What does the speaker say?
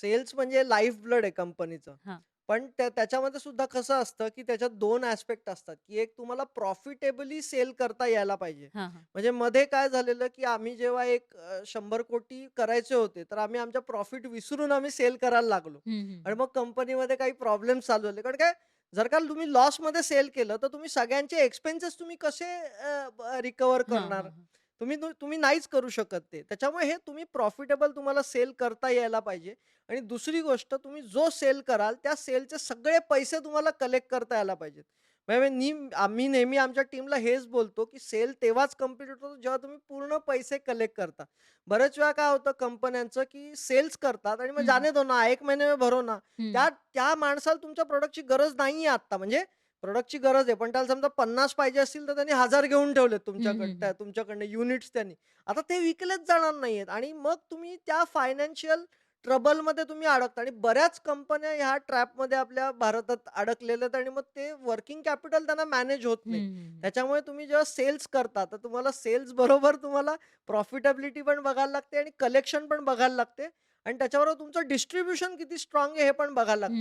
Cells म्हणजे life blood आहे कंपनीचं. हां, पण त्याच्यामध्ये सुद्धा कसं असतं, की त्याच्यात 2 ॲस्पेक्ट असतात, की एक तुम्हाला प्रॉफिटेबली सेल करता यायला पाहिजे. हां, हां. म्हणजे मध्ये काय झालेलं, की आम्ही जेव्हा 100 कोटी करायचे होते, तर आम्ही आमच्या प्रॉफिट विसरून आम्ही सेल करायला लागलो. हं, हं, आणि हं. मग कंपनीमध्ये काही प्रॉब्लेम्स चालू झाले. कारण काय, जर का तुम्ही लॉसमध्ये सेल केलं, तर तुम्ही सगळ्यांचे एक्सपेन्सेस तुम्ही कसे रिकव्हर हां, करणार? हां, हां. तुम्ही नाहीच करू शकत ते. त्याच्यामुळे हे तुम्ही प्रॉफिटेबल तुम्हाला सेल करता यायला पाहिजे. आणि दुसरी गोष्ट तुम्ही जो सेल कराल, त्या सेलचे सगळे पैसे तुम्हाला कलेक्ट करता यायला पाहिजेत. म्हणजे आम्ही नेहमी आमच्या टीमला हेच बोलतो, की सेल तेव्हाच कंप्लीट होतो, जेव्हा तुम्ही पूर्ण पैसे कलेक्ट करता. बऱ्याच वेळा काय होतं कंपन्यांचं, की सेल्स करतात आणि मग हं, हं. जाने दो ना, 1 महीने में भरो ना. हं. त्या त्या माणसाला तुमच्या प्रॉडक्टची गरज नाहीये आत्ता. म्हणजे प्रॉडक्टची गरज आहे, पण त्याला समजा 50 पाहिजे असतील, तर त्यांनी 1000 घेऊन ठेवलेत हं, हं, हं. तुमच्याकडनं युनिट्स त्यांनी. आता ते विकलेच जाणार नाहीयेत आणि मग तुम्ही त्या फायनान्शियल ट्रबलमध्ये तुम्ही अडकता आणि बऱ्याच कंपन्या ह्या ट्रॅपमध्ये आपल्या भारतात अडकलेल्या आहेत आणि मग ते वर्किंग कॅपिटल त्यांना मॅनेज होत हं, नाही. हं, हं. त्याच्यामुळे तुम्ही जेव्हा सेल्स करता, तर तुम्हाला सेल्स बरोबर तुम्हाला प्रॉफिटेबिलिटी पण बघायला लागते आणि कलेक्शन पण बघायला लागते आणि त्याच्याबरोबर तुमचं डिस्ट्रिब्युशन किती स्ट्राँग आहे हे पण बघायला लागतं.